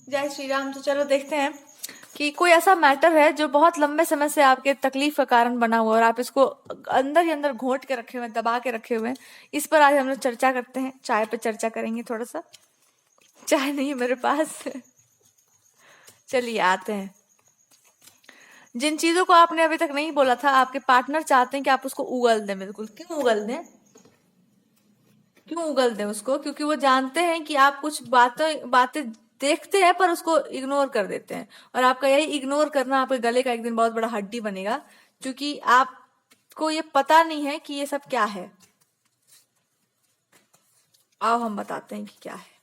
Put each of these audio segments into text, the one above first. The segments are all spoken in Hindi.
जय श्री राम। तो चलो देखते हैं कि कोई ऐसा मैटर है जो बहुत लंबे समय से आपके तकलीफ का कारण बना हुआ है और आप इसको अंदर ही अंदर घोंट के रखे हुए हैं, दबा के रखे हुए हैं। इस पर आज हम लोग चर्चा करते हैं। चाय पे चर्चा करेंगे। थोड़ा सा चाय नहीं है मेरे पास। चलिए आते हैं। जिन चीजों को आपने अभी तक नहीं बोला था, आपके पार्टनर चाहते हैं कि आप उसको उगल दें। बिल्कुल। क्यों उगल दें? क्यों उगल दें उसको? क्योंकि वो जानते हैं कि आप कुछ बातें बातें देखते हैं पर उसको इग्नोर कर देते हैं, और आपका यही इग्नोर करना आपके गले का एक दिन बहुत बड़ा हड्डी बनेगा, क्योंकि आपको ये पता नहीं है कि ये सब क्या है। आओ हम बताते हैं कि क्या है।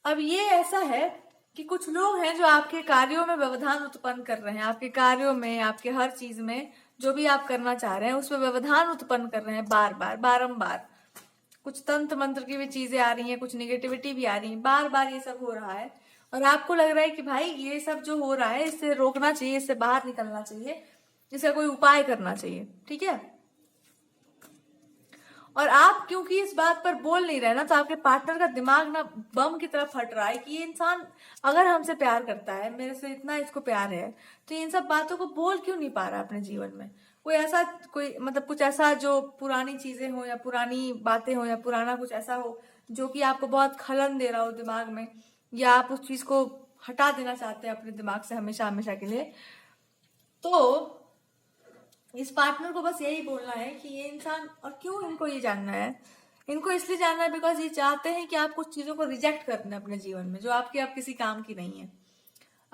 अब ये ऐसा है कि कुछ लोग हैं जो आपके कार्यों में व्यवधान उत्पन्न कर रहे हैं। आपके कार्यों में, आपके हर चीज में, जो भी आप करना चाह रहे हैं उसमें व्यवधान उत्पन्न कर रहे हैं, बार बार बारंबार। कुछ तंत्र मंत्र की भी चीजें आ रही हैं, कुछ निगेटिविटी भी आ रही है, बार बार ये सब हो रहा है। और आपको लग रहा है कि भाई ये सब जो हो रहा है इससे रोकना चाहिए, इससे बाहर निकलना चाहिए, इसका कोई उपाय करना चाहिए। ठीक है। और आप क्योंकि इस बात पर बोल नहीं रहे ना, तो आपके पार्टनर का दिमाग ना बम की तरफ फट रहा है कि ये इंसान अगर हमसे प्यार करता है, मेरे से इतना इसको प्यार है, तो इन सब बातों को बोल क्यों नहीं पा रहा है अपने जीवन में। कोई ऐसा, कोई मतलब कुछ ऐसा जो पुरानी चीजें हो या पुरानी बातें हो या पुराना कुछ ऐसा हो जो कि आपको बहुत खलन दे रहा हो दिमाग में, या आप उस चीज को हटा देना चाहते हैं अपने दिमाग से हमेशा हमेशा के लिए। तो इस पार्टनर को बस यही बोलना है कि ये इंसान, और क्यों इनको ये जानना है, इनको इसलिए जानना है बिकॉज ये चाहते हैं कि आप कुछ चीजों को रिजेक्ट कर दें अपने जीवन में जो आपके आप किसी काम की नहीं है।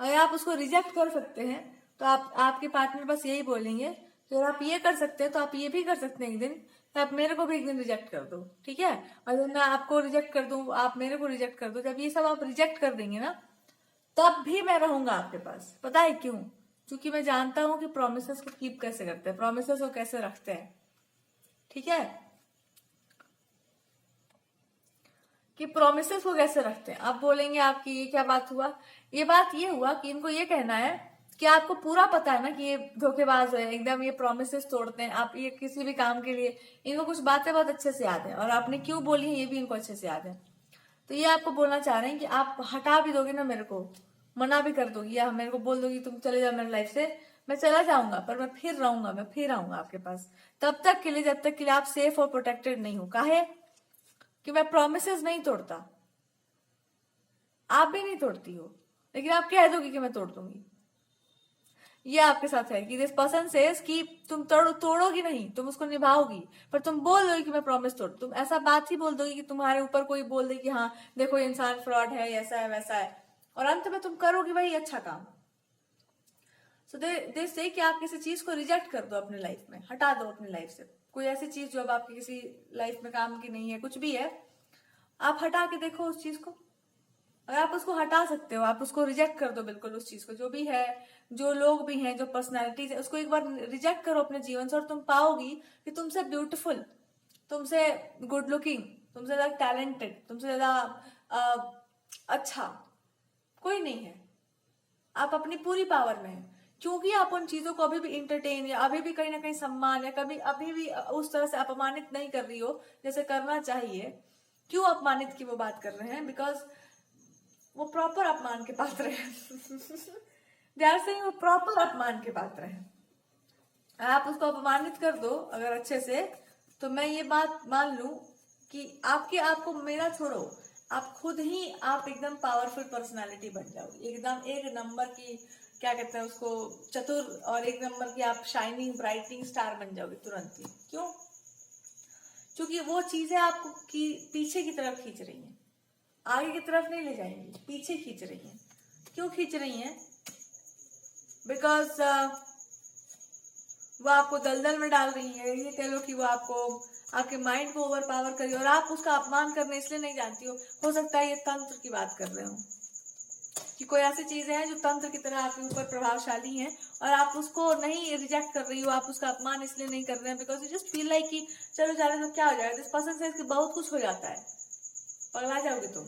अगर आप उसको रिजेक्ट कर सकते हैं तो आपके पार्टनर बस यही बोलेंगे कि अगर आप ये कर सकते हैं तो आप ये भी कर सकते हैं एक दिन, तो आप मेरे को भी एक दिन रिजेक्ट कर दो। ठीक है। और जब मैं आपको रिजेक्ट कर दूं, आप मेरे को रिजेक्ट कर दो, जब ये सब आप रिजेक्ट कर देंगे ना, तब भी मैं रहूंगा आपके पास। पता है क्यों? क्योंकि मैं जानता हूं कि प्रोमिसेस को कीप कैसे करते हैं, प्रोमिसेस को कैसे रखते हैं। ठीक है। कि प्रोमिसेस को कैसे रखते हैं। आप बोलेंगे आपकी ये क्या बात हुआ? ये बात ये हुआ कि इनको ये कहना है कि आपको पूरा पता है ना कि ये धोखेबाज है, एकदम ये प्रोमिसेस तोड़ते हैं। आप ये किसी भी काम के लिए, इनको कुछ बातें बहुत अच्छे से याद है और आपने क्यों बोली है ये भी इनको अच्छे से याद है। तो ये आपको बोलना चाह रहे हैं कि आप हटा भी दोगे ना मेरे को, मना भी कर दोगी, या मेरे को बोल दोगी तुम चले जाओ मेरी लाइफ से, मैं चला जाऊंगा पर मैं फिर रहूंगा, मैं फिर आऊंगा आपके पास तब तक के लिए जब तक के लिए आप सेफ और प्रोटेक्टेड नहीं हो। काहे? कि मैं प्रोमिसेस नहीं तोड़ता, आप भी नहीं तोड़ती हो, लेकिन आप कह दोगी कि मैं तोड़ दूंगी। ये आपके साथ है कि दिस पर्सन सेज कि तुम तोड़ोगी नहीं, तुम उसको निभाओगी, पर तुम बोल दोगी कि मैं प्रॉमिस तोड़, तुम ऐसा बात ही बोल दोगी कि तुम्हारे ऊपर कोई बोल दे कि हाँ देखो ये इंसान फ्रॉड है, ऐसा है वैसा है, और अंत में तुम करोगी भाई अच्छा काम। सो दे से कि आप किसी चीज को रिजेक्ट कर दो अपने लाइफ में, हटा दो अपनी लाइफ से। कोई ऐसी चीज जो अब आपकी किसी लाइफ में काम की नहीं है, कुछ भी है, आप हटा के देखो उस चीज को। अगर आप उसको हटा सकते हो, आप उसको रिजेक्ट कर दो बिल्कुल, उस चीज को, जो भी है, जो लोग भी हैं, जो पर्सनैलिटीज है, उसको एक बार रिजेक्ट करो अपने जीवन से, और तुम पाओगी कि तुमसे ब्यूटीफुल, तुमसे गुड लुकिंग, तुमसे ज्यादा टैलेंटेड, तुमसे ज्यादा अच्छा कोई नहीं है। आप अपनी पूरी पावर में हैं, क्योंकि आप उन चीजों को अभी भी इंटरटेन या अभी भी कहीं ना कहीं सम्मान या कभी अभी भी उस तरह से अपमानित नहीं कर रही हो जैसे करना चाहिए। क्यों अपमानित की वो बात कर रहे हैं? बिकॉज वो प्रॉपर अपमान के पात्र है। ध्यान से, वो प्रॉपर अपमान के पात्र है। आप उसको अपमानित कर दो अगर अच्छे से, तो मैं ये बात मान लूं कि आपके आपको मेरा छोड़ो, आप खुद ही आप एकदम पावरफुल पर्सनालिटी बन जाओगे, एकदम एक नंबर की, क्या कहते हैं उसको, चतुर, और एक नंबर की आप शाइनिंग ब्राइटनिंग स्टार बन जाओगे तुरंत ही। क्यों? क्योंकि वो चीजें आपको की पीछे की तरफ खींच रही हैं, आगे की तरफ नहीं ले जाएंगी, पीछे खींच रही हैं। क्यों खींच रही हैं? बिकॉज वो आपको दलदल में डाल रही है। ये कह लो कि वो आपको, आपके माइंड को ओवर पावर करी, और आप उसका अपमान करने इसलिए नहीं जानती हो सकता है ये तंत्र की बात कर रहे हो, कि कोई ऐसी चीजें हैं जो तंत्र की तरह आपके ऊपर प्रभावशाली हैं, और आप उसको नहीं रिजेक्ट कर रही हो, आप उसका अपमान इसलिए नहीं कर रहे हैं because you just feel like कि चलो जा रहे तो क्या हो जाएगा, दिस पर्सन से बहुत कुछ हो जाता है, पगला जाओगे तुम।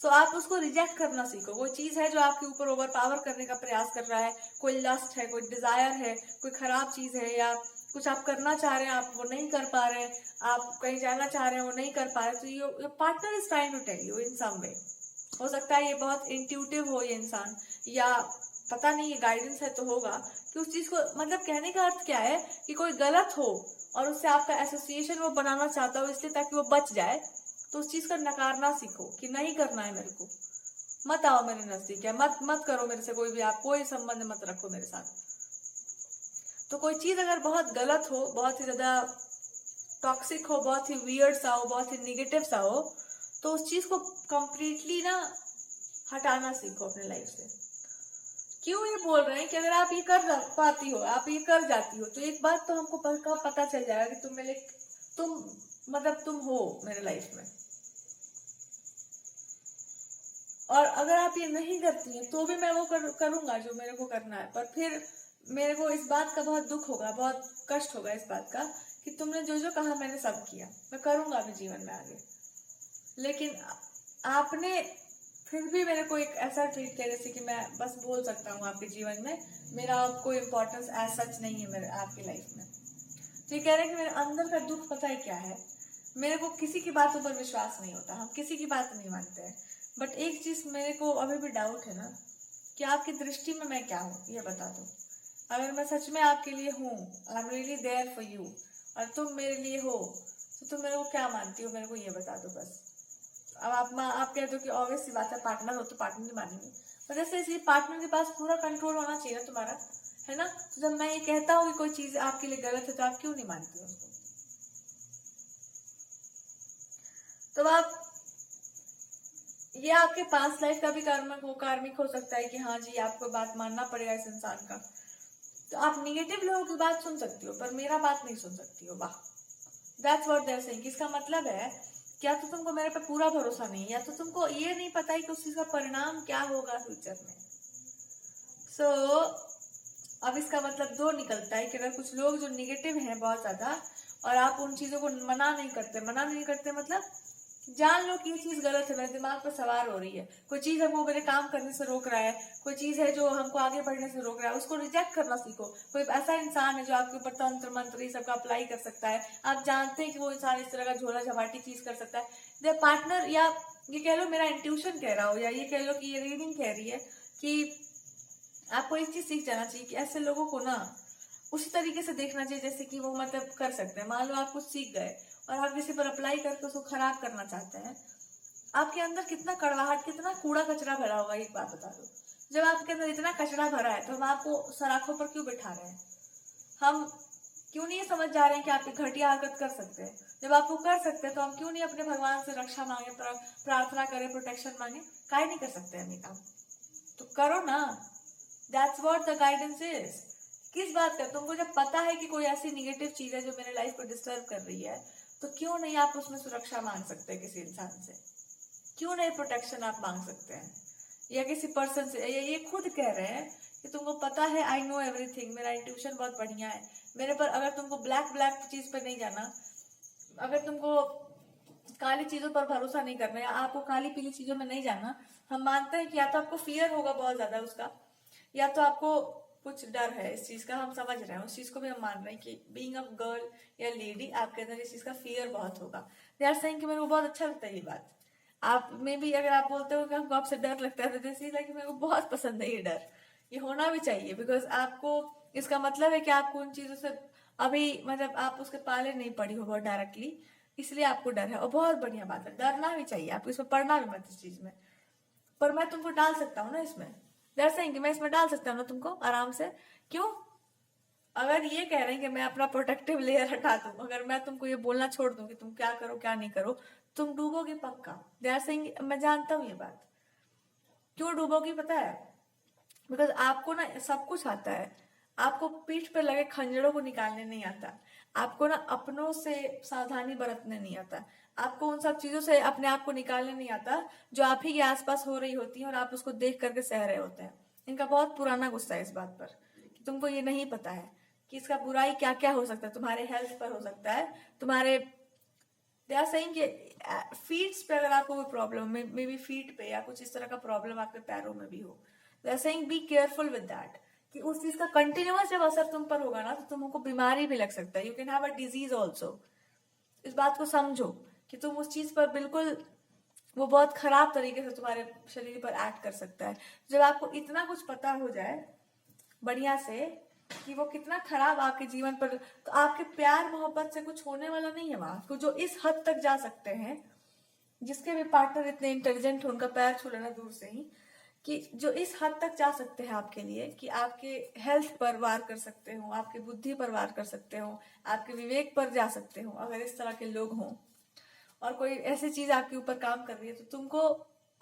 तो आप उसको रिजेक्ट करना सीखो। वो चीज है जो आपके ऊपर ओवर पावर करने का प्रयास कर रहा है, कोई लस्ट है, कोई डिजायर है, कोई खराब चीज है, या कुछ आप करना चाह रहे हैं, आप वो नहीं कर पा रहे हैं, आप कहीं जाना चाह रहे हैं, वो नहीं कर पा रहे, तो your partner is trying to tell you in some way. हो सकता है ये बहुत इंट्यूटिव हो ये इंसान, या पता नहीं ये गाइडेंस है तो होगा, कि उस चीज को मतलब कहने का अर्थ क्या है कि कोई गलत हो और उससे आपका एसोसिएशन वो बनाना चाहता हो इसलिए ताकि वो बच जाए, तो उस चीज का नकारना सीखो कि नहीं करना है मेरे को, मत आओ मेरे नजदीक, है मत मत करो मेरे से कोई भी, आप कोई संबंध मत रखो मेरे साथ। तो कोई चीज अगर बहुत गलत हो, बहुत ही ज्यादा टॉक्सिक हो, बहुत ही वियर्ड सा हो, बहुत ही निगेटिव सा हो, तो उस चीज को कंप्लीटली ना हटाना सीखो अपने लाइफ से। क्यों ये बोल रहे हैं कि अगर आप ये कर पाती हो, आप ये कर जाती हो, तो एक बात तो हमको पता चल जाएगा कि तुम मतलब तुम हो मेरे लाइफ में। और अगर आप ये नहीं करती हैं तो भी मैं वो करूंगा जो मेरे को करना है, पर फिर मेरे को इस बात का बहुत दुख होगा, बहुत कष्ट होगा इस बात का कि तुमने जो जो कहा मैंने सब किया, मैं करूंगा अपने जीवन में आगे, लेकिन आपने फिर भी मेरे को एक ऐसा ट्रीट किया जैसे कि मैं बस बोल सकता हूँ आपके जीवन में, मेरा कोई इम्पोर्टेंस एज सच नहीं है मेरे आपकी लाइफ में। तो ये कह रहे हैं कि मेरे अंदर का दुख पता है क्या है, मेरे को किसी की बातों पर विश्वास नहीं होता, हम किसी की बात नहीं मानते हैं, बट एक चीज मेरे को अभी भी डाउट है ना कि आपकी दृष्टि में मैं क्या हूँ, ये बता दो। अगर मैं सच में आपके लिए हूँ, I am really there for you, और तुम मेरे लिए हो, तो तुम मेरे को क्या मानती हो, मेरे को ये बता दो बस। अब आप कह दो कि ऑब्वियस सी बात है, पार्टनर हो तो पार्टनर नहीं मानेंगे, पर जैसे इसी पार्टनर के पास पूरा कंट्रोल होना चाहिए ना तुम्हारा, है ना। तो जब मैं ये कहता हूँ कि कोई चीज आपके लिए गलत है तो आप क्यों नहीं मानती हो उसको। तो आप ये आपके पास लाइफ का भी कार्मिक हो सकता है कि हाँ जी आपको बात मानना पड़ेगा इस इंसान का। तो आप निगेटिव लोगों की बात सुन सकती हो पर मेरा बात नहीं सुन सकती हो। वाह, that's what they are saying. इसका मतलब है क्या तो तुमको मेरे पे पूरा भरोसा नहीं है, या तो तुमको ये नहीं पता है कि उस चीज का परिणाम क्या होगा फ्यूचर में। सो अब इसका मतलब दो निकलता है कि अगर कुछ लोग जो निगेटिव हैं बहुत ज्यादा और आप उन चीजों को मना नहीं करते मतलब जान लो कि ये चीज गलत है, मेरे दिमाग पर सवार हो रही है, कोई चीज हमको मेरे काम करने से रोक रहा है, कोई चीज है जो हमको आगे बढ़ने से रोक रहा है, उसको रिजेक्ट करना सीखो। कोई ऐसा इंसान है जो आपके ऊपर तंत्र मंत्र ये सबका अप्लाई कर सकता है, आप जानते हैं कि वो इंसान इस तरह का झोला झपाटी चीज कर सकता है, दे पार्टनर, या ये कह लो मेरा इंट्यूशन कह रहा हो, या ये कह लो कि ये रीडिंग कह रही है कि आपको एक चीज सीख जाना चाहिए कि ऐसे लोगों को ना उसी तरीके से देखना चाहिए जैसे कि वो मतलब कर सकते हैं। मान लो आप कुछ सीख गए और आप किसी पर अप्लाई करके उसको खराब करना चाहते हैं, आपके अंदर कितना कड़वाहट, कितना कूड़ा कचरा भरा होगा, एक बात बता दो। जब आपके अंदर इतना कचरा भरा है तो हम आपको सराखों पर क्यों बैठा रहे हैं, हम क्यों नहीं समझ जा रहे हैं कि आप एक घटिया हरकत कर सकते हैं। जब आप वो कर सकते हैं तो हम क्यों नहीं अपने भगवान से रक्षा मांगे, प्रार्थना करें, प्रोटेक्शन मांगे, काहे नहीं कर सकते हम ये काम, तो करो ना। That's what the guidance is. किस बात का, तुमको जब पता है कि कोई ऐसी निगेटिव चीज है जो मेरे लाइफ को डिस्टर्ब कर रही है, तो क्यों नहीं आप उसमें सुरक्षा मांग सकते हैं किसी इंसान से, क्यों नहीं प्रोटेक्शन आप मांग सकते हैं, या किसी पर्सन से। ये खुद कह रहे हैं कि तुमको पता है, आई नो एवरीथिंग, मेरा इंट्यूशन बहुत बढ़िया है मेरे पर। अगर तुमको ब्लैक चीज पर नहीं जाना, अगर तुमको काली चीजों पर भरोसा नहीं करना, या आपको काली पीली चीजों में नहीं जाना, हम मानते हैं कि या तो आपको फियर होगा बहुत ज्यादा उसका, या तो आपको कुछ डर है इस चीज का, हम समझ रहे हैं, उस चीज को भी हम मान रहे हैं कि बीइंग अ गर्ल या लेडी आपके अंदर इस चीज का फियर बहुत होगा। दे आर सेइंग कि मेरे को बहुत अच्छा लगता है ये बात। आप में भी अगर आप बोलते हो कि हमको आपसे डर लगता है, तो जैसे लाइक मेरे को बहुत पसंद है ये डर, ये होना भी चाहिए, बिकॉज आपको इसका मतलब है कि आपको उन चीजों से अभी मतलब आप उसके पाले नहीं पड़ी हो बहुत डायरेक्टली, इसलिए आपको डर है, और बहुत बढ़िया बात है, डरना भी चाहिए आपको, इसमें पढ़ना भी मत इस चीज में। पर मैं तुमको डाल सकता हूँ ना इसमें, दरअसल कि मैं इसमें डाल सकता हूँ ना तुमको आराम से। क्यों? अगर ये कह रहे हैं कि मैं अपना प्रोटेक्टिव लेयर हटा दूं, अगर मैं तुमको ये बोलना छोड़ दूं कि तुम क्या करो क्या नहीं करो, तुम डूबोगे पक्का। दे आर सेइंग, मैं जानता हूँ ये बात। क्यों डूबोगी पता है? बिकॉज आपको ना सब कुछ आता है, आपको पीठ पे लगे खंजरों को निकालने नहीं आता, आपको ना अपनों से सावधानी बरतने नहीं आता, आपको उन सब चीजों से अपने आप को निकालने नहीं आता जो आप ही के आसपास हो रही होती है और आप उसको देख करके सह रहे होते हैं। इनका बहुत पुराना गुस्सा है इस बात पर कि तुमको ये नहीं पता है कि इसका बुराई क्या क्या हो सकता है, तुम्हारे हेल्थ पर हो सकता है, तुम्हारे दे आर सेइंग कि फीट्स पे अगर आपको कोई प्रॉब्लम, मे बी फीट पे या कुछ इस तरह का प्रॉब्लम आपके पैरों में भी हो, they are saying be careful with that. कि उस चीज का कंटिन्यूअस जब असर तुम पर होगा ना तो तुमको बीमारी भी लग सकता है, you can have a disease also. इस बात को समझो कि तुम उस चीज पर बिल्कुल, वो बहुत खराब तरीके से तुम्हारे शरीर पर एक्ट कर सकता है। जब आपको इतना कुछ पता हो जाए बढ़िया से कि वो कितना खराब आपके जीवन पर, तो आपके प्यार मोहब्बत से कुछ होने वाला नहीं है वहां। तो जो इस हद तक जा सकते हैं, जिसके भी पार्टनर इतने इंटेलिजेंट हो, उनका पैर छू लेना दूर से ही, कि जो इस हद तक जा सकते हैं आपके लिए कि आपके हेल्थ पर वार कर सकते हो, आपकी बुद्धि पर वार कर सकते हो, आपके विवेक पर जा सकते हो, अगर इस तरह के लोग हों और कोई ऐसी चीज आपके ऊपर काम कर रही है, तो तुमको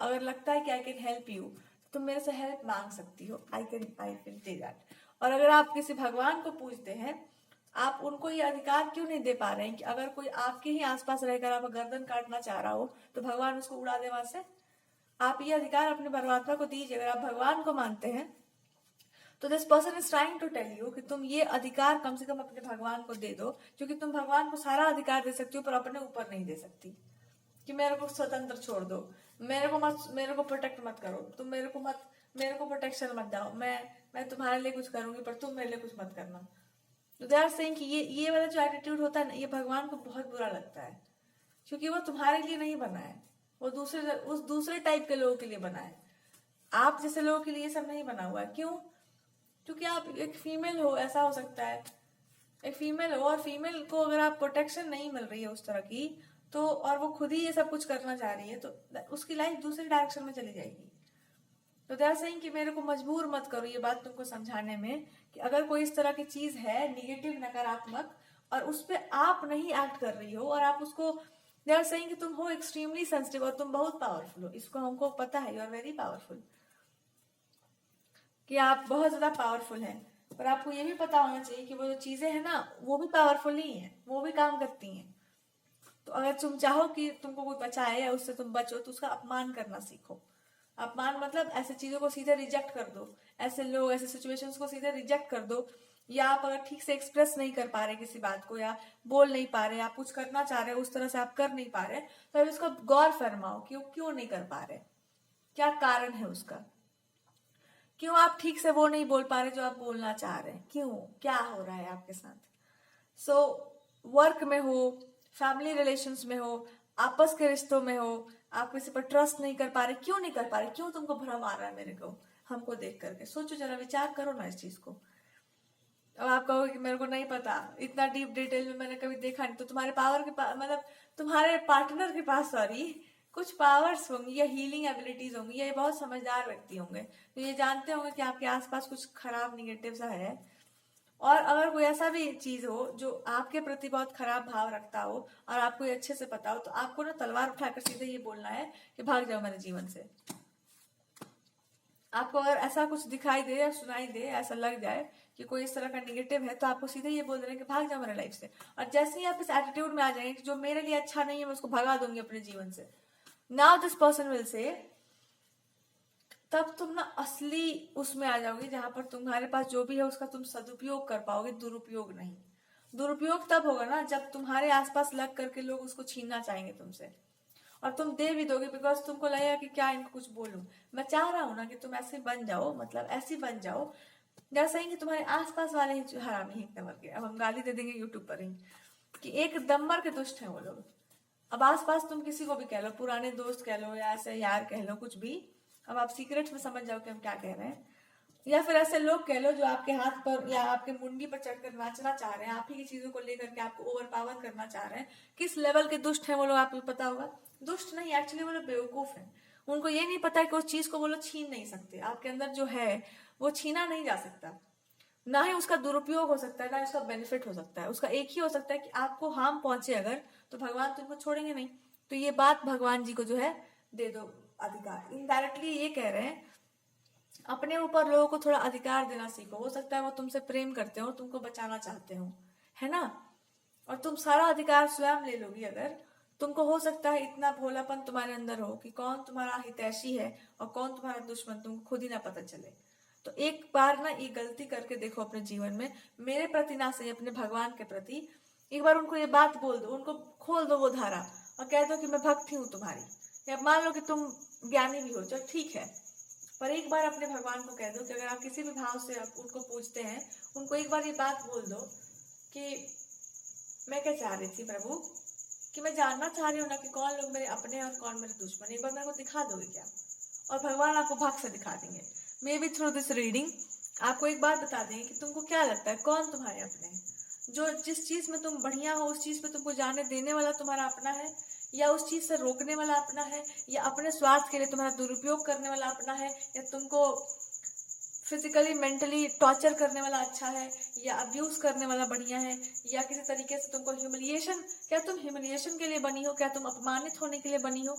अगर लगता है कि आई कैन हेल्प यू, तो तुम मेरे से हेल्प मांग सकती हो। I can do that. और अगर आप किसी भगवान को पूजते हैं, आप उनको ये अधिकार क्यों नहीं दे पा रहे हैं कि अगर कोई आपके ही आसपास रहकर आपका गर्दन काटना चाह रहा हो तो भगवान उसको उड़ा दे वहां से? आप ये अधिकार अपने परमात्मा को दीजिए। अगर आप भगवान को मानते हैं तो this person is trying to tell you कि तुम ये अधिकार कम से कम अपने भगवान को दे दो, क्योंकि तुम भगवान को सारा अधिकार दे सकती हो पर अपने ऊपर नहीं दे सकती। कि मेरे को स्वतंत्र छोड़ दो, मेरे को प्रोटेक्ट मत करो, तुम मेरे को प्रोटेक्शन मत दो, मैं तुम्हारे लिए कुछ करूंगी पर तुम मेरे लिए कुछ मत करना। तो दे आर सेइंग कि ये वाला जो एटीट्यूड होता है ना, ये भगवान को बहुत बुरा लगता है, क्योंकि वो तुम्हारे लिए नहीं बना है, वो दूसरे टाइप के लोगों के लिए बना है। आप जैसे लोगों के लिए ये सब नहीं बना हुआ है। क्यों? क्योंकि आप एक फीमेल हो, ऐसा हो सकता है। एक फीमेल हो और फीमेल को अगर आप प्रोटेक्शन नहीं मिल रही है उस तरह की, तो और वो खुद ही ये सब कुछ करना चाह रही है, तो उसकी लाइफ दूसरी डायरेक्शन में चली जाएगी। तो दे आर सेइंग कि मेरे को मजबूर मत करो ये बात तुमको समझाने में कि अगर कोई इस तरह की चीज है निगेटिव, नकारात्मक, और उस पर आप नहीं एक्ट कर रही हो और आप उसको, दे आर सेइंग कि तुम हो एक्सट्रीमली सेंसिटिव और तुम बहुत पावरफुल हो। इसको हमको पता है, यू आर वेरी पावरफुल, कि आप बहुत ज्यादा पावरफुल हैं। पर आपको ये भी पता होना चाहिए कि वो जो चीजें हैं ना, वो भी पावरफुल नहीं है, वो भी काम करती हैं। तो अगर तुम चाहो कि तुमको कोई बचाए या उससे तुम बचो, तो उसका अपमान करना सीखो। अपमान मतलब ऐसे चीजों को सीधे रिजेक्ट कर दो, ऐसे लोग, ऐसे सिचुएशंस को सीधे रिजेक्ट कर दो। या आप अगर ठीक से एक्सप्रेस नहीं कर पा रहे किसी बात को, या बोल नहीं पा रहे, आप कुछ करना चाह रहे हो उस तरह से आप कर नहीं पा रहे, तो अब इसको गौर फरमाओ कि वो क्यों नहीं कर पा रहे, क्या कारण है उसका, क्यों आप ठीक से वो नहीं बोल पा रहे जो आप बोलना चाह रहे हैं, क्यों, क्या हो रहा है आपके साथ। सो वर्क में हो, फैमिली रिलेशंस में हो, आपस के रिश्तों में हो, आप किसी पर ट्रस्ट नहीं कर पा रहे, क्यों नहीं कर पा रहे, क्यों तुमको भ्रम आ रहा है मेरे को, हमको देख करके सोचो, जरा विचार करो ना इस चीज को। अब आप कहोगे कि मेरे को नहीं पता, इतना डीप डिटेल में मैंने कभी देखा नहीं, तो तुम्हारे पावर के पास, मतलब तुम्हारे पार्टनर के पास, सॉरी, कुछ पावर्स होंगी या हीलिंग एबिलिटीज होंगी, या ये बहुत समझदार व्यक्ति होंगे, तो ये जानते होंगे कि आपके आसपास कुछ खराब निगेटिव सा है। और अगर कोई ऐसा भी चीज हो जो आपके प्रति बहुत खराब भाव रखता हो और आपको ये अच्छे से पता हो, तो आपको ना तलवार उठाकर सीधे ये बोलना है कि भाग जाओ मेरे जीवन से। आपको अगर ऐसा कुछ दिखाई दे या सुनाई दे, ऐसा लग जाए कि कोई इस तरह का निगेटिव है, तो आपको सीधे ये बोल देना कि भाग जाओ मेरे लाइफ से। और जैसे ही आप इस एटीट्यूड में आ जाएंगे कि जो मेरे लिए अच्छा नहीं है मैं उसको भगा दूंगी अपने जीवन से, now this person will say, तब तुम ना असली उसमें आ जाओगे जहां पर तुम्हारे पास जो भी है उसका तुम सदुपयोग कर पाओगे, दुरुपयोग नहीं। दुरुपयोग तब होगा ना जब तुम्हारे आसपास लग करके लोग उसको छीनना चाहेंगे तुमसे, और तुम दे भी दोगे बिकॉज तुमको लगेगा कि क्या इनको कुछ बोलूं। मैं चाह रहा हूं ना कि तुम ऐसे बन जाओ, मतलब ऐसी बन जाओ जैसा ही कि तुम्हारे आसपास वाले ही हरामी हैं एक नंबर के। अब हम गाली दे देंगे यूट्यूब पर ही कि एक नंबर के दुष्ट हैं वो लोग। अब आसपास तुम किसी को भी कह लो, पुराने दोस्त कह लो या ऐसे यार कह लो, कुछ भी, अब आप सीक्रेट में समझ जाओ कि हम क्या कह रहे हैं। या फिर ऐसे लोग कह लो जो आपके हाथ पर या आपके मुंडी पर चढ़कर नाचना चाह रहे हैं, आप ही की चीजों को लेकर के आपको ओवर पावर करना चाह रहे हैं। किस लेवल के दुष्ट हैं वो लोग आपको पता होगा? दुष्ट नहीं, एक्चुअली वो लोग बेवकूफ हैं। उनको ये नहीं पता है कि उस चीज को वो लोग छीन नहीं सकते। आपके अंदर जो है वो छीना नहीं जा सकता, ना ही उसका दुरुपयोग हो सकता है, ना उसका बेनिफिट हो सकता है। उसका एक ही हो सकता है कि आपको हार्म पहुंचे अगर, तो भगवान तुमको छोड़ेंगे नहीं। तो ये बात भगवान जी को जो है दे दो अधिकार। इनडायरेक्टली ये कह रहे हैं अपने ऊपर लोगों को थोड़ा अधिकार देना सीखो। हो सकता है वो तुमसे प्रेम करते हो, तुमको बचाना चाहते हो, है ना, और तुम सारा अधिकार स्वयं ले लोगी अगर, तुमको हो सकता है इतना भोलापन तुम्हारे अंदर हो कि कौन तुम्हारा हितैषी है और कौन तुम्हारा दुश्मन तुमको खुद ही ना पता चले। तो एक बार ना ये गलती करके देखो अपने जीवन में, मेरे प्रति ना सही अपने भगवान के प्रति एक बार उनको ये बात बोल दो, उनको खोल दो वो धारा और कह दो कि मैं भक्त हूं तुम्हारी। या मान लो कि तुम ज्ञानी भी हो, चलो ठीक है, पर एक बार अपने भगवान को कह दो कि अगर आप किसी भी भाव से आप उनको पूछते हैं, उनको एक बार ये बात बोल दो कि मैं क्या चाह रही थी प्रभु, कि मैं जानना चाह रही हूँ ना कि कौन लोग मेरे अपने और कौन मेरे दुश्मन, एक बार मेरे को दिखा दोगे क्या? और भगवान आपको भाग से दिखा देंगे। May be through this reading आपको एक बात बता देंगे कि तुमको क्या लगता है कौन तुम्हारे अपने हैं, जो जिस चीज में तुम बढ़िया हो उस चीज में तुमको जाने देने वाला तुम्हारा अपना है, या उस चीज से रोकने वाला अपना है, या अपने स्वार्थ के लिए तुम्हारा दुरुपयोग करने वाला अपना है, या तुमको फिजिकली मेंटली टॉर्चर करने वाला अच्छा है, या अब्यूज करने वाला बढ़िया है, या किसी तरीके से तुमको ह्यूमिलिएशन, क्या तुम ह्यूमिलिएशन के लिए बनी हो, क्या तुम अपमानित होने के लिए बनी हो?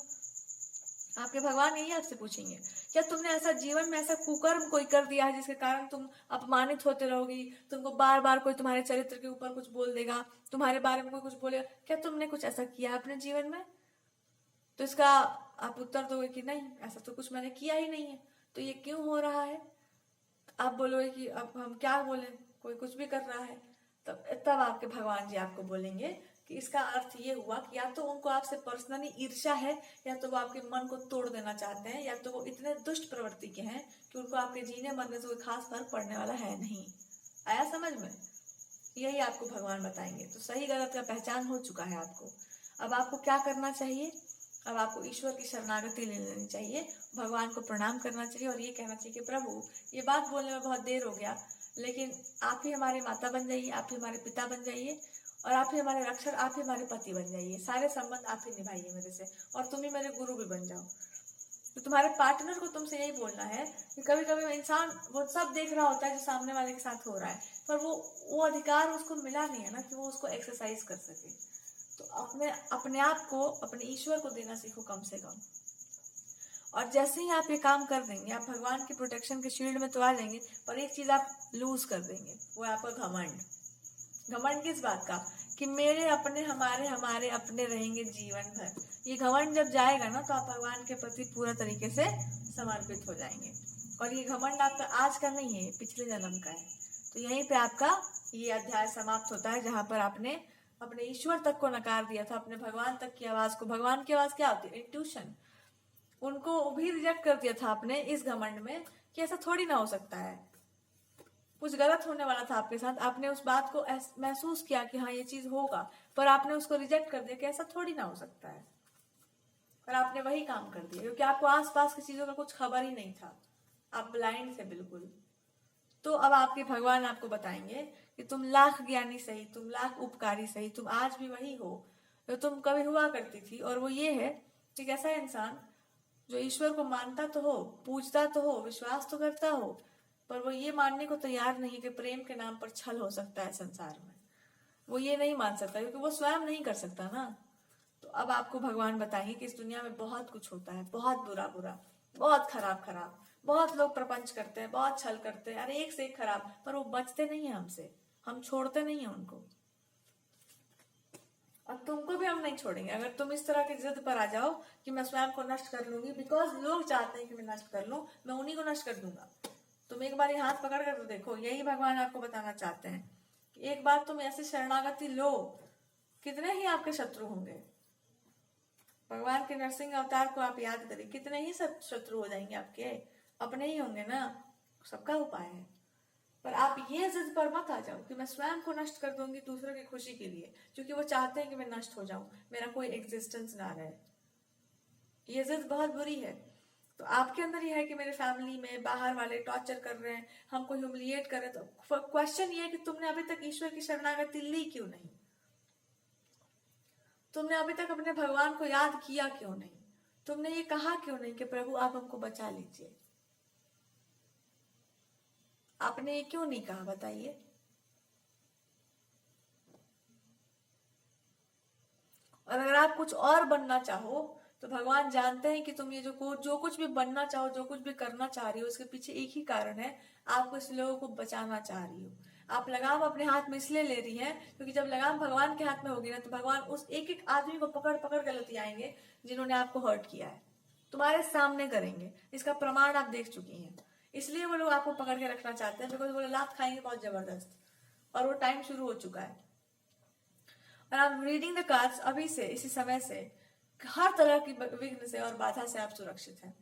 आपके भगवान यही आपसे पूछेंगे, क्या तुमने ऐसा जीवन में ऐसा कुकर्म कोई कर दिया है जिसके कारण तुम अपमानित होते रहोगी, तुमको बार बार कोई तुम्हारे चरित्र के ऊपर कुछ बोल देगा, तुम्हारे बारे में कोई कुछ बोलेगा, क्या तुमने कुछ ऐसा किया है अपने जीवन में? तो इसका आप उत्तर दोगे कि नहीं, ऐसा तो कुछ मैंने किया ही नहीं है, तो ये क्यों हो रहा है? आप बोलोगे कि अब हम क्या बोले, कोई कुछ भी कर रहा है, तब आपके भगवान जी आपको बोलेंगे कि इसका अर्थ ये हुआ कि या तो उनको आपसे पर्सनली ईर्ष्या है, या तो वो आपके मन को तोड़ देना चाहते हैं, या तो वो इतने दुष्ट प्रवृत्ति के हैं कि उनको आपके जीने मरने से कोई खास फर्क पड़ने वाला है नहीं। आया समझ में? यही आपको भगवान बताएंगे। तो सही गलत का पहचान हो चुका है आपको। अब आपको क्या करना चाहिए? अब आपको ईश्वर की शरणागति ले लेनी चाहिए, भगवान को प्रणाम करना चाहिए और ये कहना चाहिए कि प्रभु ये बात बोलने में बहुत देर हो गया, लेकिन आप ही हमारे माता बन जाइए, आप ही हमारे पिता बन जाइए, और आप ही हमारे रक्षक, आप ही हमारे पति बन जाइए, सारे संबंध आप ही निभाइए मेरे से, और तुम ही मेरे गुरु भी बन जाओ। तो तुम्हारे पार्टनर को तुमसे यही बोलना है कि कभी कभी इंसान वो सब देख रहा होता है जो सामने वाले के साथ हो रहा है, पर वो अधिकार उसको मिला नहीं है ना कि वो उसको एक्सरसाइज कर सके। तो अपने आप को, अपने ईश्वर को देना सीखो कम से कम। और जैसे ही आप ये काम कर देंगे, आप भगवान की प्रोटेक्शन के शील्ड में तो आ जाएंगे, पर एक चीज आप लूज कर देंगे, वो है आपका घमंड। घमंड किस बात का? कि मेरे अपने, हमारे अपने रहेंगे जीवन भर। ये घमंड जब जाएगा ना, तो आप भगवान के प्रति पूरा तरीके से समर्पित हो जाएंगे। और ये घमंड आपका आज का नहीं है, पिछले जन्म का है। तो यहीं पे आपका ये अध्याय समाप्त होता है, जहां पर आपने अपने ईश्वर तक को नकार दिया था, अपने भगवान तक की आवाज को। भगवान की आवाज क्या होती है? इंट्यूशन। उनको भी रिजेक्ट कर दिया था आपने इस घमंड में कि ऐसा थोड़ी ना हो सकता है, कुछ गलत होने वाला था आपके साथ, आपने उस बात को महसूस किया कि हाँ ये चीज होगा, पर आपने उसको रिजेक्ट कर दिया कि ऐसा थोड़ी ना हो सकता है, और आपने वही काम कर दिया क्योंकि आपको आसपास की चीजों का कुछ खबर ही नहीं था, आप ब्लाइंड थे बिल्कुल। तो अब आपके भगवान आपको बताएंगे कि तुम लाख ज्ञानी सही, तुम लाख उपकारी सही, तुम आज भी वही हो जो तुम कभी हुआ करती थी। और वो ये है कि कैसा इंसान जो ईश्वर को मानता तो हो, पूजता तो हो, विश्वास तो करता हो, पर वो ये मानने को तैयार नहीं कि प्रेम के नाम पर छल हो सकता है संसार में। वो ये नहीं मान सकता क्योंकि वो स्वयं नहीं कर सकता ना। तो अब आपको भगवान बताएंगे कि इस दुनिया में बहुत कुछ होता है, बहुत बुरा बुरा, बहुत खराब खराब, बहुत लोग प्रपंच करते हैं, बहुत छल करते हैं, अरे एक से एक खराब, पर वो बचते नहीं है हमसे, हम छोड़ते नहीं है उनको। और तुमको भी हम नहीं छोड़ेंगे अगर तुम इस तरह की जिद पर आ जाओ कि मैं स्वयं को नष्ट कर लूंगी, बिकॉज लोग चाहते हैं कि मैं नष्ट कर लूं, मैं उन्हीं को नष्ट कर दूंगा। तुम एक बार ये हाथ पकड़ कर तो देखो, यही भगवान आपको बताना चाहते हैं कि एक बार तुम ऐसे शरणागति लो, कितने ही आपके शत्रु होंगे। भगवान के नरसिंह अवतार को आप याद करिए, कितने ही सब शत्रु हो जाएंगे आपके, अपने ही होंगे ना, सबका उपाय है। पर आप ये जिद पर मत आ जाओ कि मैं स्वयं को नष्ट कर दूंगी दूसरों की खुशी के लिए, क्योंकि वो चाहते हैं कि मैं नष्ट हो जाऊं, मेरा कोई एग्जिस्टेंस ना रहे। ये जिद बहुत बुरी है। तो आपके अंदर ये है कि मेरे फैमिली में बाहर वाले टॉर्चर कर रहे हैं, हमको ह्यूमिलिएट कर रहे हैं, तो क्वेश्चन ये है कि तुमने अभी तक ईश्वर की शरणागति ली क्यों नहीं? तुमने अभी तक अपने भगवान को याद किया क्यों नहीं? तुमने ये कहा क्यों नहीं कि प्रभु आप हमको बचा लीजिए? आपने ये क्यों नहीं कहा, बताइए। और अगर आप कुछ और बनना चाहो तो भगवान जानते हैं कि तुम ये जो कुछ भी बनना चाहो, जो कुछ भी करना चाह रही हो, उसके पीछे एक ही कारण है, आप कुछ लोगों को बचाना चाह रही हो। आप लगाम अपने हाथ में इसलिए ले रही हैं क्योंकि जब लगाम भगवान के हाथ में होगी ना, तो भगवान उस एक एक आदमी को पकड़ पकड़ कर लेते आएंगे जिन्होंने आपको हर्ट किया है, तुम्हारे सामने करेंगे। इसका प्रमाण आप देख चुकी हैं, इसलिए वो लोग आपको पकड़ के रखना चाहते हैं, बिकॉज वो लात खाएंगे बहुत जबरदस्त, और वो टाइम शुरू हो चुका है। और आप रीडिंग द कार्ड्स अभी से, इसी समय से, हर तरह की विघ्न से और बाधा से आप सुरक्षित हैं।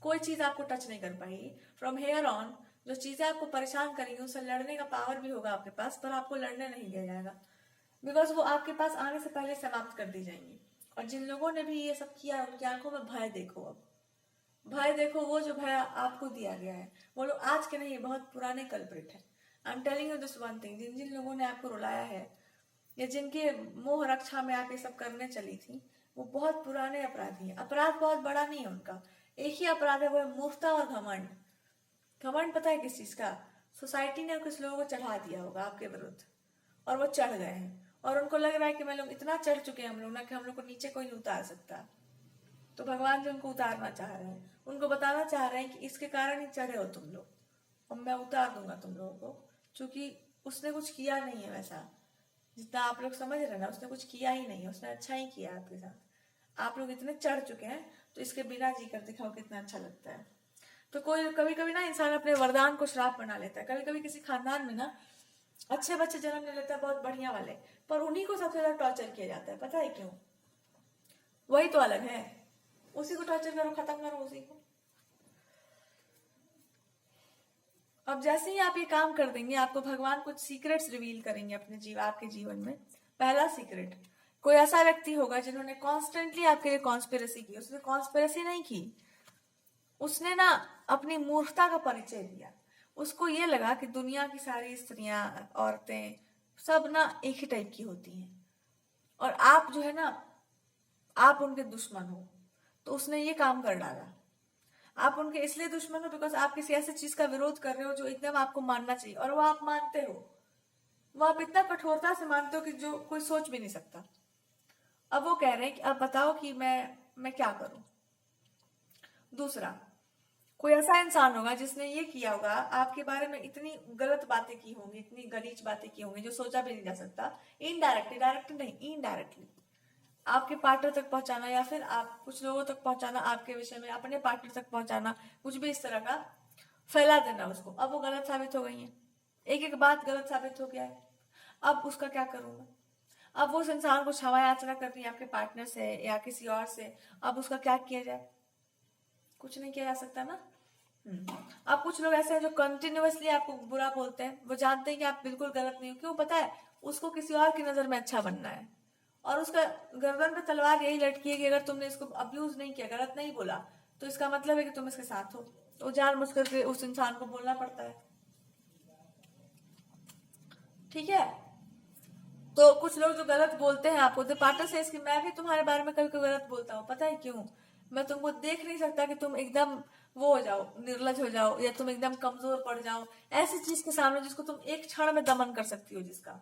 कोई चीज आपको टच नहीं कर पाएगी। फ्रॉम हेयर ऑन जो चीजें आपको परेशान करेंगी उससे लड़ने का पावर भी होगा आपके पास, पर आपको लड़ने नहीं दिया जाएगा, बिकॉज वो आपके पास आने से पहले समाप्त कर दी जाएंगी। और जिन लोगों ने भी ये सब किया उनकी आंखों में भय देखो। अब भय देखो, वो जो भय आपको दिया गया है वो लोग आज के नहीं, बहुत पुराने कल्प्रिट है। I am telling you this one thing, जिन जिन लोगों ने आपको रुलाया है या जिनके मोह रक्षा में आप ये सब करने चली थी, वो बहुत पुराने अपराधी हैं। अपराध बहुत बड़ा नहीं है उनका, एक ही अपराध है, वो है मूर्खता और घमंड। घमंड पता है किस चीज का? सोसाइटी ने कुछ लोगों को चढ़ा दिया होगा आपके विरुद्ध और वो चढ़ गए हैं, और उनको लग रहा है कि मैं लोग इतना चढ़ चुके हैं हम लोग ना कि हम लोग को नीचे कोई नहीं उतार सकता। तो भगवान जी उनको उतारना चाह रहे हैं, उनको बताना चाह रहे हैं कि इसके कारण ही चढ़े हो तुम लोग, और मैं उतार दूंगा तुम लोगों को, क्योंकि उसने कुछ किया नहीं है वैसा जितना आप लोग समझ रहे हैं ना। उसने कुछ किया ही नहीं है, उसने अच्छा ही किया आपके साथ। आप लोग इतने चढ़ चुके हैं तो इसके बिना जी कर दिखाओ कितना अच्छा लगता है। तो कोई कभी कभी ना इंसान अपने वरदान को श्राप बना लेता है। कभी कभी किसी खानदान में ना अच्छे बच्चे जन्म ले लेते हैं, बहुत बढ़िया वाले, पर उन्हीं को सबसे ज्यादा टॉर्चर किया जाता है। पता है क्यों? वही तो अलग है, उसी को टॉर्चर करो, खत्म करो उसी को। अब जैसे ही आप ये काम कर देंगे आपको भगवान कुछ सीक्रेट्स रिवील करेंगे अपने आपके जीवन में। पहला सीक्रेट, कोई ऐसा व्यक्ति होगा जिन्होंने कॉन्स्टेंटली आपके लिए कॉन्स्पिरेसी की। उसने कॉन्स्पिरेसी नहीं की, उसने ना अपनी मूर्खता का परिचय दिया। उसको ये लगा कि दुनिया की सारी स्त्रियां, औरतें सब ना एक ही टाइप की होती हैं, और आप जो है ना, आप उनके दुश्मन हो। तो उसने ये काम कर डाला। आप उनके इसलिए दुश्मन हो बिकॉज आप किसी ऐसी चीज का विरोध कर रहे हो जो एकदम आपको मानना चाहिए, और वो आप मानते हो, वो आप इतना कठोरता से मानते हो कि जो कोई सोच भी नहीं सकता। अब वो कह रहे हैं कि अब बताओ कि मैं क्या करूं। दूसरा, कोई ऐसा इंसान होगा जिसने ये किया होगा, आपके बारे में इतनी गलत बातें की होंगी, इतनी गलीच बातें की होंगी जो सोचा भी नहीं जा सकता। इनडायरेक्टली, डायरेक्टली नहीं, इनडायरेक्टली आपके पार्टनर तक पहुंचाना, या फिर आप कुछ लोगों तक पहुंचाना, आपके विषय में अपने पार्टनर तक पहुंचाना, कुछ भी इस तरह का फैला देना उसको। अब वो गलत साबित हो गई है, एक एक बात गलत साबित हो गया है। अब उसका क्या करूंगा? अब वो उस इंसान को क्षमा याचना कर रही है आपके पार्टनर से या किसी और से, अब उसका क्या किया जाए? कुछ नहीं किया जा सकता ना। अब कुछ लोग ऐसे हैं जो कंटिन्यूअसली आपको बुरा बोलते हैं, वो जानते हैं कि आप बिल्कुल गलत नहीं हो। क्यों? पता है, उसको किसी और की नजर में अच्छा बनना है, और उसका गर्दन पे तलवार यही लटकी है कि अगर तुमने इसको अब्यूज नहीं किया, गलत नहीं बोला, तो इसका मतलब है कि तुम इसके साथ हो। तो जानबूझ करके उस इंसान को बोलना पड़ता है। ठीक है? तो कुछ लोग जो गलत बोलते हैं आपको, द पार्टनर से इसकी, मैं भी तुम्हारे बारे में कभी कभी गलत बोलता हूँ। पता है क्यों? मैं तुमको देख नहीं सकता कि तुम एकदम वो हो जाओ, निर्लज हो जाओ, या तुम एकदम कमजोर पड़ जाओ ऐसी चीज के सामने जिसको तुम एक क्षण में दमन कर सकती हो, जिसका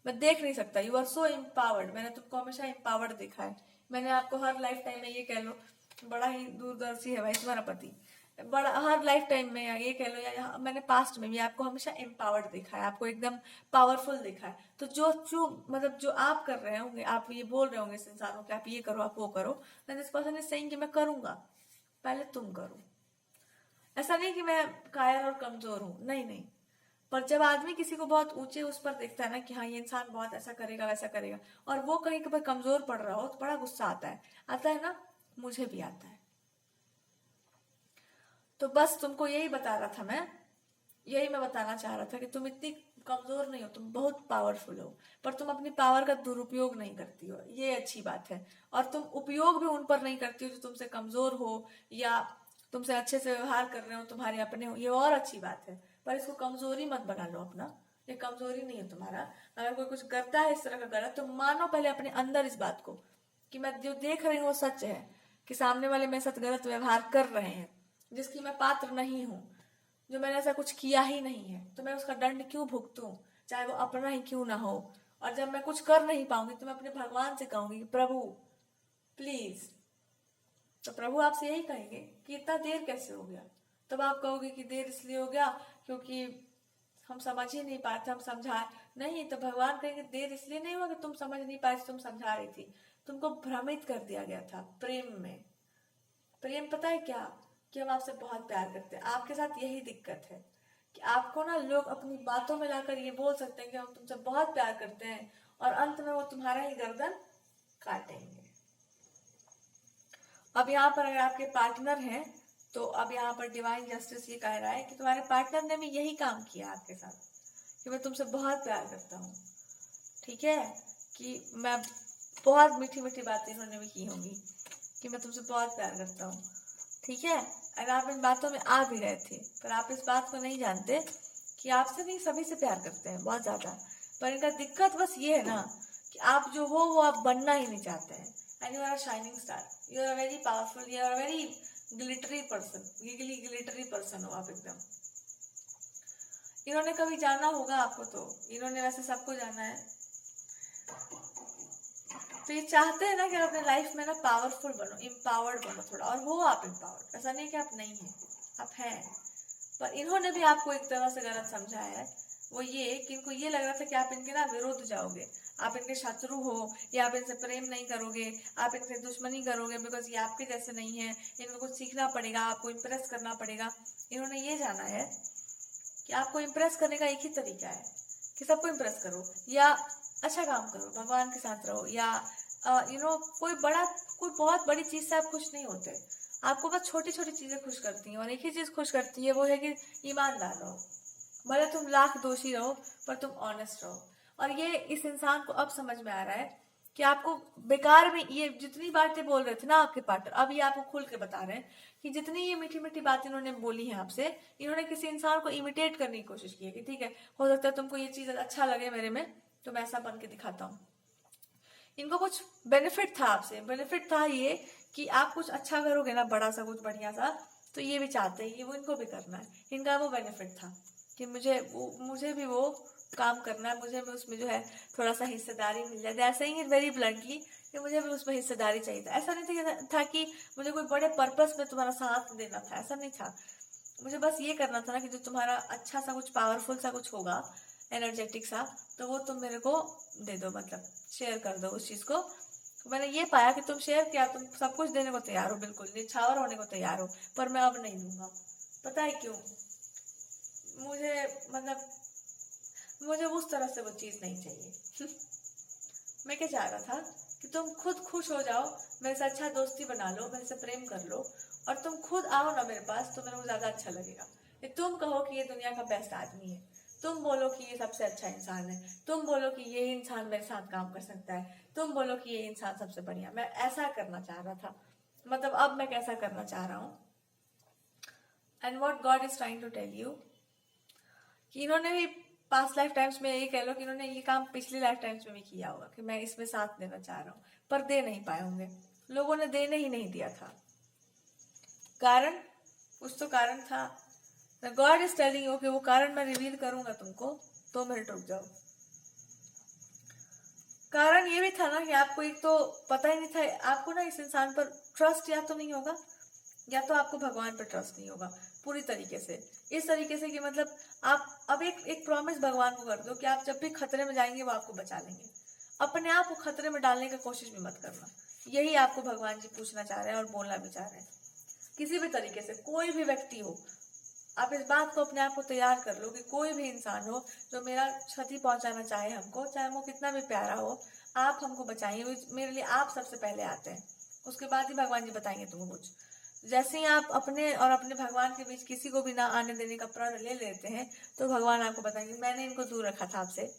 मैं देख नहीं सकता। You are so empowered. मैंने तुमको हमेशा एम्पावर्ड देखा है। मैंने आपको हर लाइफ टाइम में, ये कह लो बड़ा ही दूरदर्शी है भाई तुम्हारा पति, बड़ा हर लाइफ टाइम में, या ये कह लो या मैंने पास्ट में भी आपको हमेशा एम्पावर्ड देखा है, आपको एकदम पावरफुल देखा है। तो जो मतलब जो आप कर रहे होंगे, आप ये बोल रहे होंगे इस इंसान को कि आप ये करो, आप वो करो, then this person is saying कि मैं करूंगा, पहले तुम करो। ऐसा नहीं कि मैं कायर और कमजोर हूं, नहीं नहीं, पर जब आदमी किसी को बहुत ऊंचे उस पर देखता है ना कि हाँ ये इंसान बहुत ऐसा करेगा वैसा करेगा, और वो कहीं पर कमजोर पड़ रहा हो, तो बड़ा गुस्सा आता है ना। मुझे भी आता है। तो बस तुमको यही बता रहा था मैं, यही मैं बताना चाह रहा था कि तुम इतनी कमजोर नहीं हो, तुम बहुत पावरफुल हो, पर तुम अपनी पावर का दुरुपयोग नहीं करती हो, ये अच्छी बात है। और तुम उपयोग भी उन पर नहीं करती हो जो तुमसे कमजोर हो या तुमसे अच्छे से व्यवहार कर रहे हो, तुम्हारे अपने हो, ये और अच्छी बात है। पर इसको कमजोरी मत बना लो अपना, ये कमजोरी नहीं है तुम्हारा। अगर कोई कुछ करता है इस तरह का गलत, तो मानो पहले अपने अंदर इस बात को कि मैं जो देख रही हूँ वो सच है, कि सामने वाले मेरे साथ गलत व्यवहार कर रहे हैं जिसकी मैं पात्र नहीं हूँ, जो मैंने ऐसा कुछ किया ही नहीं है, तो मैं उसका दंड क्यों भुगतूं, चाहे वो अपना ही क्यों ना हो। और जब मैं कुछ कर नहीं पाऊंगी तो मैं अपने भगवान से कहूंगी, प्रभु प्लीज। तो प्रभु आपसे यही कहेंगे कि इतना देर कैसे हो गया। तब आप कहोगे कि देर इसलिए हो गया क्योंकि हम समझ ही नहीं पाए थे, हम समझा नहीं। तो भगवान कहेंगे देर इसलिए नहीं हुआ कि तुम समझ नहीं पाए, तुम समझा रही थी, तुमको भ्रमित कर दिया गया था प्रेम में। प्रेम पता है क्या? कि हम आपसे बहुत प्यार करते हैं। आपके साथ यही दिक्कत है कि आपको ना लोग अपनी बातों में लाकर ये बोल सकते हैं कि हम तुमसे बहुत प्यार करते हैं, और अंत में वो तुम्हारा ही गर्दन काटेंगे। अब यहाँ पर अगर आपके पार्टनर हैं तो अब यहाँ पर डिवाइन जस्टिस ये कह रहा है कि तुम्हारे पार्टनर ने भी यही काम किया आपके साथ कि मैं तुमसे बहुत प्यार करता हूँ, ठीक है, कि मैं बहुत मीठी मीठी बातें इन्होंने भी की होंगी कि मैं तुमसे बहुत प्यार करता हूँ, ठीक है। अगर आप इन बातों में आ भी रहे थे, पर आप इस बात को नहीं जानते कि आपसे नहीं सभी से प्यार करते हैं बहुत ज्यादा, पर इनका दिक्कत बस ये है ना कि आप जो हो वो आप बनना ही नहीं चाहते हैं। And you are a shining star, you are a very powerful, you are a very glittery person, glittery person हो आप एकदम। इन्होंने कभी जाना होगा आपको, तो इन्होंने वैसे सबको जाना है, तो ये चाहते हैं ना कि आप अपने लाइफ में ना पावरफुल बनो, इम्पावर्ड बनो थोड़ा, और हो आप इम्पावर्ड, ऐसा नहीं कि आप नहीं हैं, आप हैं। पर इन्होंने भी आपको एक तरह से गलत समझा है, वो ये कि इनको ये लग रहा था कि आप इनके ना विरुद्ध जाओगे, आप इनके शत्रु हो, या आप इनसे प्रेम नहीं करोगे, आप इनसे दुश्मनी करोगे, बिकॉज ये आपके जैसे नहीं है, इनको कुछ सीखना पड़ेगा, आपको इम्प्रेस करना पड़ेगा। इन्होंने ये जाना है कि आपको इम्प्रेस करने का एक ही तरीका है कि सबको इम्प्रेस करो, या अच्छा काम करो, भगवान के साथ रहो, या कोई बहुत बड़ी चीज से आप खुश नहीं होते, आपको बस छोटी छोटी चीजें खुश करती हैं, और एक ही चीज खुश करती है, वो है कि ईमानदार रहो, भले तुम लाख दोषी रहो पर तुम ऑनेस्ट रहो। और ये इस इंसान को अब समझ में आ रहा है कि आपको बेकार में ये जितनी बातें बोल रहे थे ना आपके पार्टनर, अब ये आपको खुल के बता रहे हैं कि जितनी ये मीठी मीठी बातें इन्होंने बोली हैं आपसे, इन्होंने किसी इंसान को इमिटेट करने की कोशिश की है कि ठीक है, हो सकता है तुमको ये चीज अच्छा लगे मेरे में, तो मैं ऐसा बन के दिखाता हूँ। इनको कुछ बेनिफिट था आपसे, बेनिफिट था ये कि आप कुछ अच्छा करोगे ना, बड़ा सा कुछ बढ़िया सा, तो ये भी चाहते हैं कि वो इनको भी करना है, इनका वो बेनिफिट था कि मुझे भी वो काम करना है, मुझे भी उसमें जो है थोड़ा सा हिस्सेदारी मिल जाए। ऐसे ही वेरी ब्लंटली कि मुझे भी उसमें हिस्सेदारी चाहिए था, ऐसा नहीं था कि मुझे कोई बड़े पर्पस में तुम्हारा साथ देना था, ऐसा नहीं था, मुझे बस ये करना था ना कि जो तुम्हारा अच्छा सा कुछ पावरफुल सा कुछ होगा, एनर्जेटिक सा, तो वो तुम मेरे को दे दो, मतलब शेयर कर दो उस चीज को। मैंने ये पाया कि तुम शेयर किया, तुम सब कुछ देने को तैयार हो, बिल्कुल निछावर होने को तैयार हो, पर मैं अब नहीं दूंगा। पता है क्यों? मुझे मतलब मुझे उस तरह से वो चीज नहीं चाहिए। मैं क्या चाह रहा था कि तुम खुद खुश हो जाओ, मेरे से अच्छा दोस्ती बना लो, मेरे से प्रेम कर लो, और तुम खुद आओ ना मेरे पास, तो मेरे को ज्यादा अच्छा लगेगा। तुम कहो कि ये दुनिया का बेस्ट आदमी है, तुम बोलो कि ये सबसे अच्छा इंसान है, तुम बोलो कि ये इंसान मेरे साथ काम कर सकता है, तुम बोलो कि ये इंसान सबसे बढ़िया। मैं ऐसा करना चाह रहा था, मतलब अब मैं कैसा करना चाह रहा हूँ। And what God is trying to tell you कि इन्होंने भी पास्ट लाइफ टाइम्स में, यही कह लो कि इन्होंने ये काम पिछली लाइफ टाइम्स में भी किया होगा कि मैं इसमें साथ देना चाह रहा हूँ, पर दे नहीं पाए होंगे, लोगों ने देने ही नहीं दिया था। कारण, कुछ तो कारण था। गॉड इज टेलिंग यू कि वो कारण मैं रिवील करूंगा तुमको, 2 मिनट रुक जाओ। कारण ये भी था ना कि आपको एक तो पता ही नहीं था, आपको ना इस इंसान पर ट्रस्ट या तो नहीं होगा, या तो आपको भगवान पर ट्रस्ट नहीं होगा पूरी तरीके से, इस तरीके से कि मतलब आप अब एक प्रॉमिस भगवान को कर दो कि आप जब भी खतरे में जाएंगे वो आपको बचा लेंगे, अपने आप को खतरे में डालने की कोशिश भी मत करना। यही आपको भगवान जी पूछना चाह रहे हैं और बोलना भी चाह रहे हैं। किसी भी तरीके से कोई भी व्यक्ति हो, आप इस बात को अपने आप को तैयार कर लो कि कोई भी इंसान हो जो मेरा क्षति पहुंचाना चाहे हमको, चाहे वो कितना भी प्यारा हो, आप हमको बचाएंगे, मेरे लिए आप सबसे पहले आते हैं, उसके बाद ही भगवान जी बताएंगे तुमको कुछ। जैसे ही आप अपने और अपने भगवान के बीच किसी को भी ना आने देने का प्रण ले लेते हैं, तो भगवान आपको बताएंगे मैंने इनको दूर रखा था आपसे।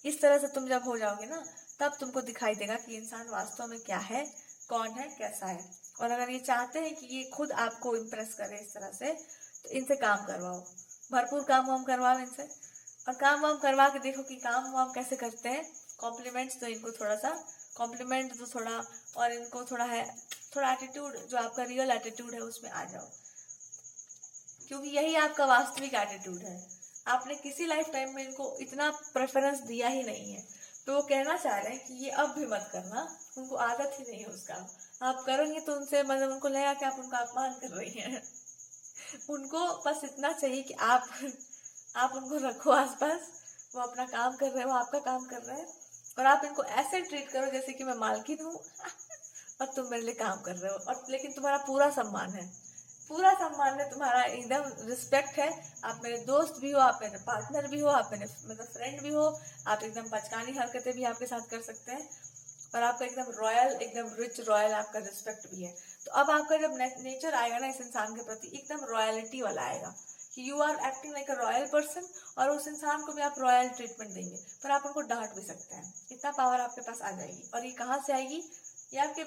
इस तरह से तुम जब हो जाओगे ना, तब तुमको दिखाई देगा कि इंसान वास्तव में क्या है, कौन है, कैसा है। और अगर ये चाहते हैं कि ये खुद आपको इम्प्रेस करे इस तरह से, तो इनसे काम करवाओ, भरपूर काम वाम करवाओ इनसे, और काम वाम करवा के देखो कि काम वाम कैसे करते हैं। कॉम्प्लीमेंट्स तो इनको थोड़ा सा, कॉम्प्लीमेंट तो थोड़ा, और इनको थोड़ा है, थोड़ा एटीट्यूड, जो आपका रियल एटीट्यूड है उसमें आ जाओ, क्योंकि यही आपका वास्तविक एटीट्यूड है। आपने किसी लाइफ टाइम में इनको इतना प्रेफरेंस दिया ही नहीं है, तो वो कहना चाह रहे हैं कि ये अब भी मत करना, उनको आदत ही नहीं है उसका, आप करोगे तो उनसे मतलब उनको लगेगा कि आप उनका अपमान कर रही हैं। उनको बस इतना चाहिए कि आप उनको रखो आसपास, वो अपना काम कर रहे हैं, वो आपका काम कर रहे हैं, और आप इनको ऐसे ट्रीट करो जैसे कि मैं मालकिन हूँ और तुम मेरे लिए काम कर रहे हो, और लेकिन तुम्हारा पूरा सम्मान है, पूरा सम्मान है, तुम्हारा एकदम रिस्पेक्ट है। आप मेरे दोस्त भी हो, आप मेरे पार्टनर भी हो, आप मेरे मतलब फ्रेंड भी हो, आप एकदम बचकानी हरकतें भी आपके साथ कर सकते हैं, और आपका एकदम रॉयल, एकदम रिच रॉयल आपका रिस्पेक्ट भी है। तो अब आपका जब नेचर आएगा ना इस इंसान के प्रति, एकदम रॉयलिटी वाला आएगा कि you are acting like a royal person, और उस इंसान को भी आप रॉयल ट्रीटमेंट देंगे, पर आप उनको डांट भी सकते हैं। इतना पावर आपके पास आ जाएगी। और ये कहाँ से आएगी? ये आपके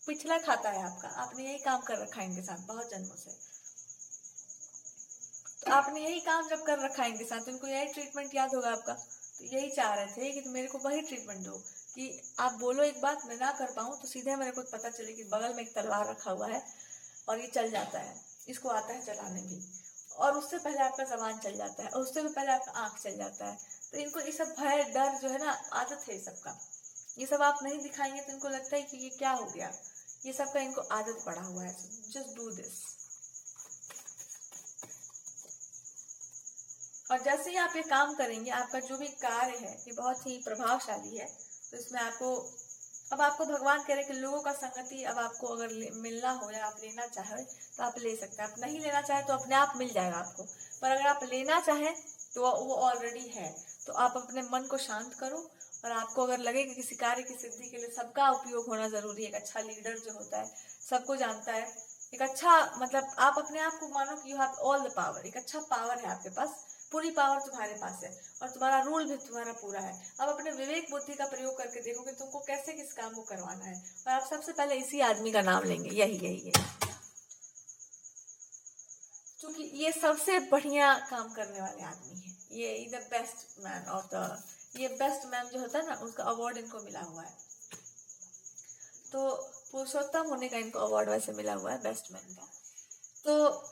पिछला खाता है आपका, आपने यही काम कर रखा है इनके साथ बहुत जन्मों से। तो आपने यही काम जब कर रखा है इनके साथ, तो इनको यही ट्रीटमेंट याद होगा आपका। तो यही चाह रहे थे कि मेरे को वही ट्रीटमेंट दो, कि आप बोलो एक बात मैं ना कर पाऊँ तो सीधे मेरे को पता चले कि बगल में एक तलवार रखा हुआ है और ये चल जाता है, इसको आता है चलाने भी, और उससे पहले आपका जबान चल जाता है, और उससे भी पहले आपका आंख चल जाता है। तो इनको ये सब भय डर जो है ना आदत है सबका, ये सब आप नहीं दिखाएंगे तो इनको लगता है कि ये क्या हो गया, ये सब का इनको आदत पड़ा हुआ है। Just do this. और जैसे ही आप ये काम करेंगे, आपका जो भी कार्य है ये बहुत ही प्रभावशाली है। तो इसमें आपको, अब आपको भगवान कह रहे हैं कि लोगों का संगति अब आपको अगर मिलना हो या आप लेना चाहे तो आप ले सकते हैं। आप नहीं लेना चाहे तो अपने आप मिल जाएगा आपको, पर अगर आप लेना चाहें तो वो ऑलरेडी है। तो आप अपने मन को शांत करो, और आपको अगर लगे कि किसी कार्य की सिद्धि के लिए सबका उपयोग होना जरूरी है, एक अच्छा लीडर जो होता है सबको जानता है, एक अच्छा, मतलब आप अपने आप को मानो कि you have all the power, एक अच्छा पावर है आपके पास, पूरी पावर तुम्हारे पास है, और तुम्हारा रूल भी तुम्हारा पूरा है। अब अपने विवेक बुद्धि का प्रयोग करके देखो कि तुमको कैसे किस काम को करवाना है, और आप सबसे पहले इसी आदमी का नाम लेंगे, यही यही यही, क्योंकि ये सबसे बढ़िया काम करने वाले आदमी है, ये the best man of the, ये बेस्ट मैन जो होता है ना उसका अवार्ड इनको मिला हुआ है। तो पुरुषोत्तम होने का इनको अवार्ड वैसे मिला हुआ है, बेस्ट मैन का। तो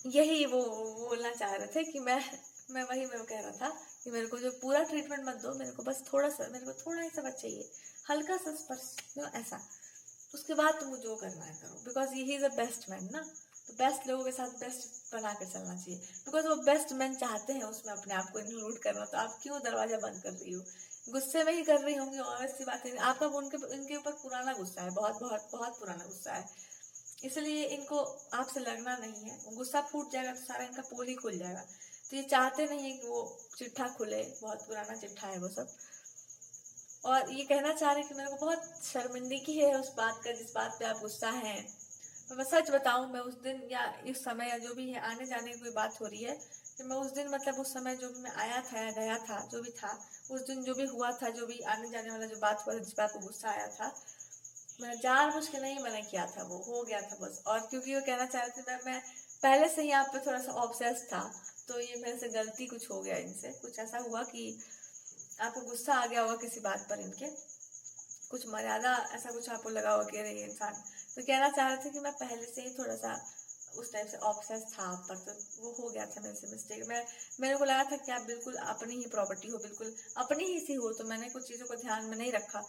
यही वो बोलना चाह रहे थे कि मैं वही मैं कह रहा था कि मेरे को जो पूरा ट्रीटमेंट मत दो, मेरे को बस थोड़ा सा, मेरे को थोड़ा ही सा बस चाहिए, हल्का सा स्पर्श ऐसा, उसके बाद तुम जो करना है करो, because he is a best man ना। तो बेस्ट लोगों के साथ बेस्ट बना कर चलना चाहिए, बिकॉज वो बेस्ट मैन चाहते हैं उसमें अपने आप को इंक्लूड करना। तो आप क्यों दरवाजा बंद कर रही हो? गुस्से में ही कर रही होंगी, ऑनेस्ट सी बात है, आपका उनके ऊपर पुराना गुस्सा है, बहुत बहुत बहुत पुराना गुस्सा है, इसलिए इनको आपसे लड़ना नहीं है। गुस्सा फूट जाएगा तो सारा इनका पोल ही खुल जाएगा। तो ये चाहते नहीं है कि वो चिट्ठा खुले, बहुत पुराना चिट्ठा है वो सब। और ये कहना चाह रहे हैं कि मेरे को बहुत शर्मिंदगी है उस बात का जिस बात पे आप गुस्सा हैं। तो मैं सच बताऊं, मैं उस दिन या इस समय या जो भी है, आने जाने की कोई बात हो रही है, कि मैं उस दिन, मतलब उस समय जो भी मैं आया था या गया था, जो भी था उस दिन, जो भी हुआ था, जो भी आने जाने वाला जो बात हुआ था, जिस बात को गुस्सा आया था, मैं जानबूझ के नहीं मैंने किया था, वो हो गया था बस। और क्योंकि वो कहना चाह रहे थे मैं पहले से ही आप पे थोड़ा सा ऑब्सेस्ड था, तो ये मेरे से गलती कुछ हो गया, इनसे कुछ ऐसा हुआ कि आपको गुस्सा आ गया होगा किसी बात पर, इनके कुछ मर्यादा, ऐसा कुछ आपको लगा होगा कि अरे ये इंसान। तो कहना चाह रहे थे कि मैं पहले से ही थोड़ा सा उस टाइप से ऑब्सेस था आप पर, तो वो हो गया था मेरे से मिस्टेक। मेरे को लगा था कि आप बिल्कुल अपनी ही प्रॉपर्टी हो, बिल्कुल अपनी ही सी हो, तो मैंने कुछ चीज़ों को ध्यान में नहीं रखा,